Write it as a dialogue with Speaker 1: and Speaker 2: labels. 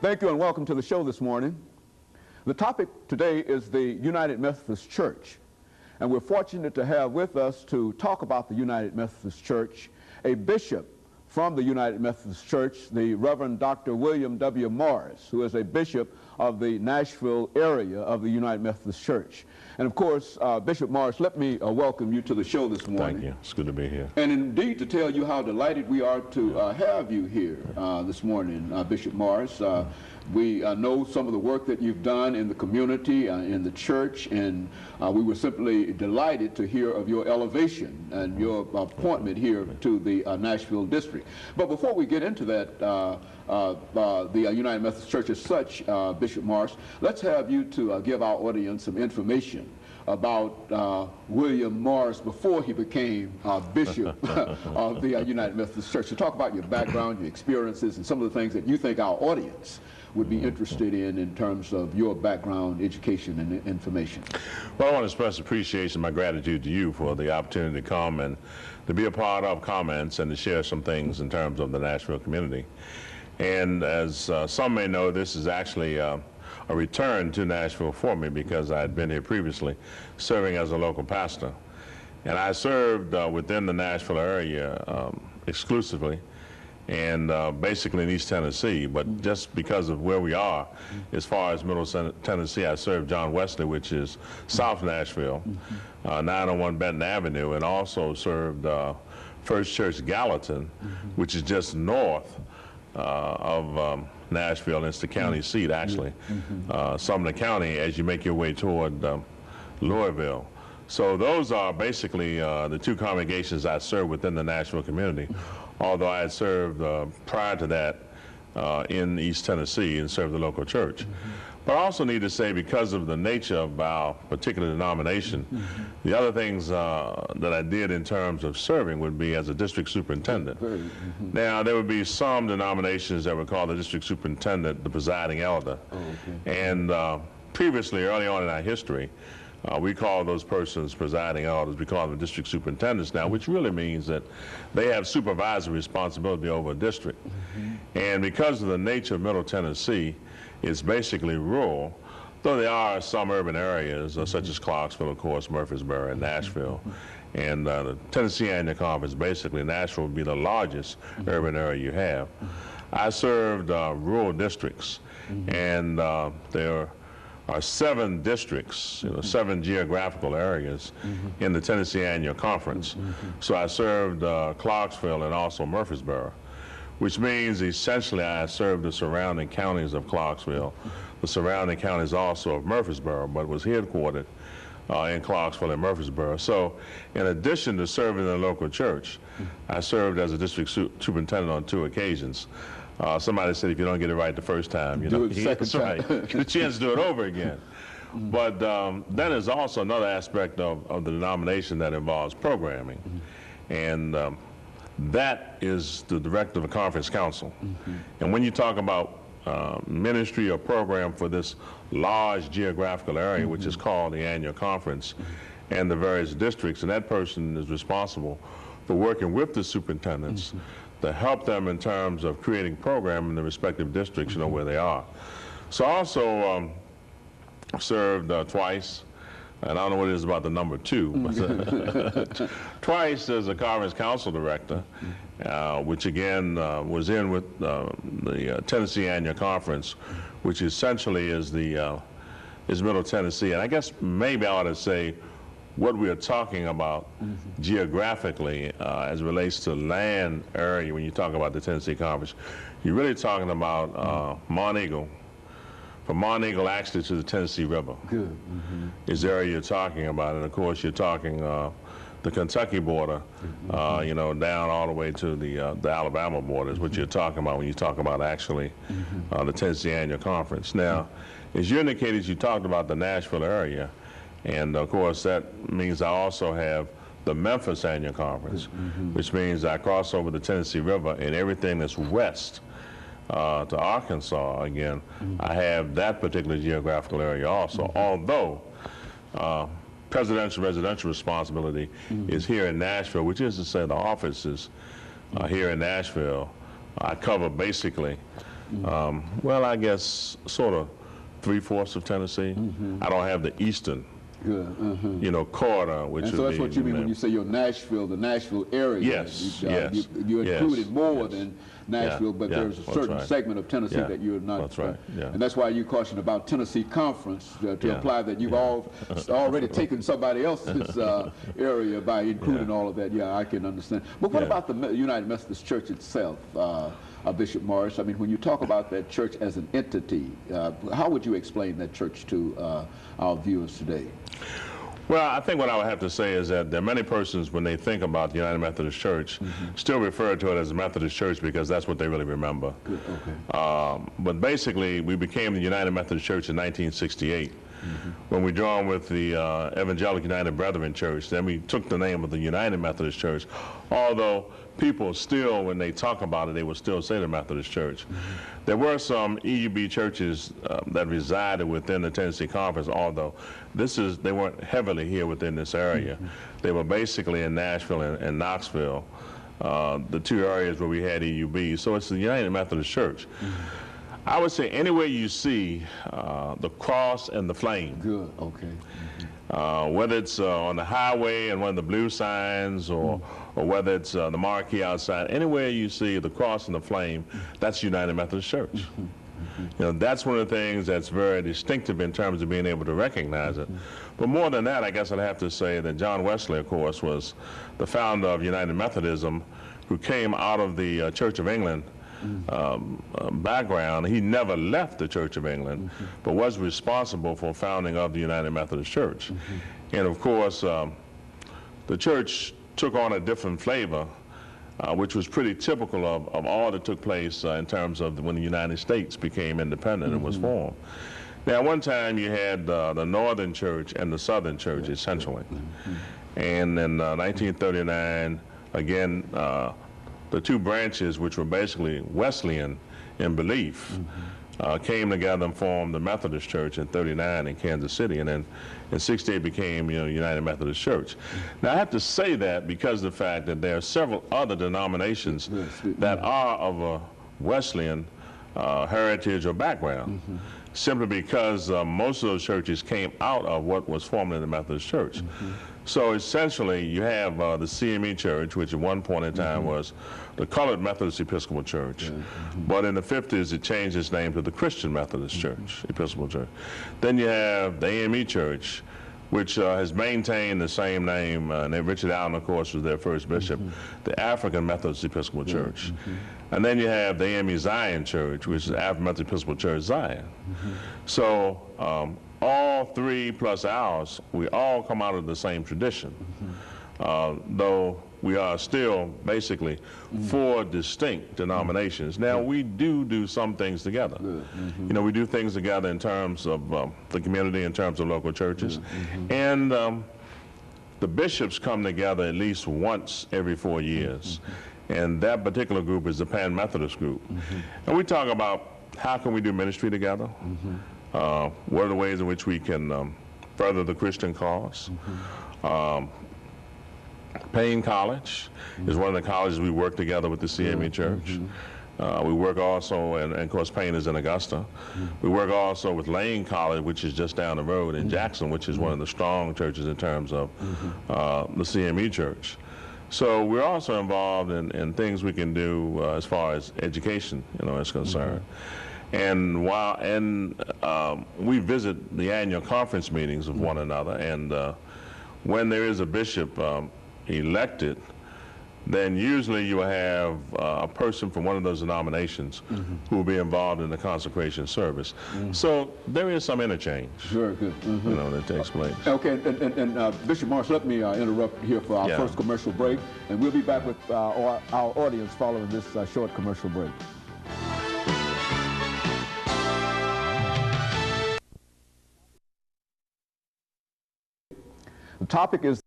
Speaker 1: Thank you and welcome to the show this morning. The topic today is the United Methodist Church, and we're fortunate to have with us to talk about the United Methodist Church a bishop from the United Methodist Church, the Reverend Dr. William W. Morris, who is a bishop of the Nashville area of the United Methodist Church. And of course, Bishop Morris, let me welcome you to the show this morning.
Speaker 2: Thank you. It's good to be here.
Speaker 1: And indeed to tell you how delighted we are to have you here this morning, Bishop Morris. We know some of the work that you've done in the community, in the church, and we were simply delighted to hear of your elevation and your appointment here to the Nashville district. But before we get into that, the United Methodist Church as such, Bishop Morris, let's have you to give our audience some information about William Morris before he became bishop of the United Methodist Church. So talk about your background, your experiences, and some of the things that you think our audience would be interested in terms of your background, education, and information.
Speaker 2: Well, I want to express appreciation, my gratitude to you for the opportunity to come and to be a part of comments and to share some things in terms of the Nashville community. And as some may know, this is actually a return to Nashville for me because I had been here previously serving as a local pastor. And I served within the Nashville area exclusively, and basically in East Tennessee, but just because of where we are, as far as Middle Tennessee, I served John Wesley, which is South Nashville, 901 Benton Avenue, and also served First Church Gallatin, which is just north of Nashville. It's the county seat, actually, Sumner County, as you make your way toward Louisville. So those are basically the two congregations I serve within the Nashville community, although I had served prior to that in East Tennessee and served the local church. But I also need to say, because of the nature of our particular denomination, the other things that I did in terms of serving would be as a district superintendent. Now, there would be some denominations that would call the district superintendent the presiding elder. And previously, early on in our history, we call those persons presiding elders. We call them district superintendents now, which really means that they have supervisory responsibility over a district. And because of the nature of Middle Tennessee, it's basically rural, though there are some urban areas, such as Clarksville, of course, Murfreesboro, and Nashville. And the Tennessee Annual Conference, basically, Nashville would be the largest urban area you have. I served rural districts, and there are 7 districts, 7 geographical areas in the Tennessee Annual Conference. So I served Clarksville and also Murfreesboro, which means essentially I served the surrounding counties of Clarksville, the surrounding counties also of Murfreesboro, but was headquartered in Clarksville and Murfreesboro. So in addition to serving in the local church, I served as a district superintendent on 2 occasions. Somebody said if you don't get it right the first time, you know, that's right, get a chance to do it over again. But then there's also another aspect of the denomination that involves programming. And that is the director of the conference council. And when you talk about ministry or program for this large geographical area, which is called the annual conference, and the various districts, and that person is responsible for working with the superintendents to help them in terms of creating program in the respective districts, where they are. So I also served twice, and I don't know what it is about the number 2, but twice as a conference council director, which again was in with the Tennessee Annual Conference, which essentially is is Middle Tennessee. And I guess maybe I ought to say what we are talking about geographically as it relates to land area. When you talk about the Tennessee Conference, you're really talking about Mont Eagle. From Mont Eagle actually to the Tennessee River is the area you're talking about. And of course you're talking the Kentucky border, down all the way to the Alabama border is what you're talking about when you talk about actually the Tennessee Annual Conference. Now, as you indicated, you talked about the Nashville area, and of course that means I also have the Memphis Annual Conference, which means I cross over the Tennessee River and everything that's west to Arkansas. Again, I have that particular geographical area also, although presidential residential responsibility is here in Nashville, which is to say the offices here in Nashville. I cover basically Well, I guess sort of 3/4 of Tennessee. I don't have the eastern,
Speaker 1: Good.
Speaker 2: you know, quarter, which
Speaker 1: And
Speaker 2: would
Speaker 1: so that's
Speaker 2: be,
Speaker 1: what you mean when you say your Nashville, the Nashville area.
Speaker 2: Yes, yes,
Speaker 1: You
Speaker 2: yes,
Speaker 1: included more
Speaker 2: yes.
Speaker 1: than Nashville, but
Speaker 2: yeah,
Speaker 1: there's a
Speaker 2: that's
Speaker 1: certain
Speaker 2: right.
Speaker 1: segment of Tennessee
Speaker 2: Yeah,
Speaker 1: that you're not.
Speaker 2: that's right, yeah.
Speaker 1: And that's why you caution about Tennessee Conference to
Speaker 2: Yeah,
Speaker 1: imply that you've already taken somebody else's area by including all of that. Yeah, I can understand. But what about the United Methodist Church itself, Bishop Morris? I mean, when you talk about that church as an entity, how would you explain that church to our viewers today?
Speaker 2: Well, I think what I would have to say is that there are many persons, when they think about the United Methodist Church, still refer to it as the Methodist Church because that's what they really remember.
Speaker 1: Good. Okay.
Speaker 2: But basically, we became the United Methodist Church in 1968. When we joined with the Evangelical United Brethren Church, then we took the name of the United Methodist Church, although people still, when they talk about it, they will still say the Methodist Church. There were some EUB churches that resided within the Tennessee Conference, although they weren't heavily here within this area. They were basically in Nashville and Knoxville, the two areas where we had EUB. So it's the United Methodist Church. I would say anywhere you see the cross and the flame.
Speaker 1: Good. Okay.
Speaker 2: Whether it's on the highway and one of the blue signs, or whether it's the marquee outside, anywhere you see the cross and the flame, that's United Methodist Church. You know, that's one of the things that's very distinctive in terms of being able to recognize it. But more than that, I guess I'd have to say that John Wesley, of course, was the founder of United Methodism, who came out of the Church of England background. He never left the Church of England, but was responsible for founding of the United Methodist Church. And of course, the church took on a different flavor, which was pretty typical of all that took place in terms of when the United States became independent and was formed. Now, one time you had the Northern Church and the Southern Church, essentially. And in 1939, again, the two branches, which were basically Wesleyan in belief, came together and formed the Methodist Church in '39 in Kansas City, and then in '68 became, United Methodist Church. Now I have to say that because of the fact that there are several other denominations that are of a Wesleyan heritage or background, simply because most of those churches came out of what was formerly the Methodist Church. So essentially, you have the CME Church, which at one point in time was the Colored Methodist Episcopal Church. But in the 50s, it changed its name to the Christian Methodist Church, Episcopal Church. Then you have the AME Church, which has maintained the same name, and Richard Allen, of course, was their first bishop, the African Methodist Episcopal Church. And then you have the AME Zion Church, which is the African Methodist Episcopal Church Zion. So all three plus ours, we all come out of the same tradition, though we are still basically four distinct denominations. Now, we do some things together. We do things together in terms of the community, in terms of local churches. And the bishops come together at least once every 4 years. And that particular group is the Pan-Methodist group. And we talk about how can we do ministry together? What are the ways in which we can further the Christian cause? Payne College is one of the colleges we work together with the CME Church. We work also, and of course Payne is in Augusta. We work also with Lane College, which is just down the road in Jackson, which is one of the strong churches in terms of the CME Church. So we're also involved in things we can do as far as education, is concerned. And we visit the annual conference meetings of one another, and when there is a bishop elected, then usually you will have a person from one of those denominations who will be involved in the consecration service. So there is some interchange. Very good. That takes place.
Speaker 1: Okay, and Bishop Morris, let me interrupt here for our first commercial break, and we'll be back with our audience following this short commercial break. The topic is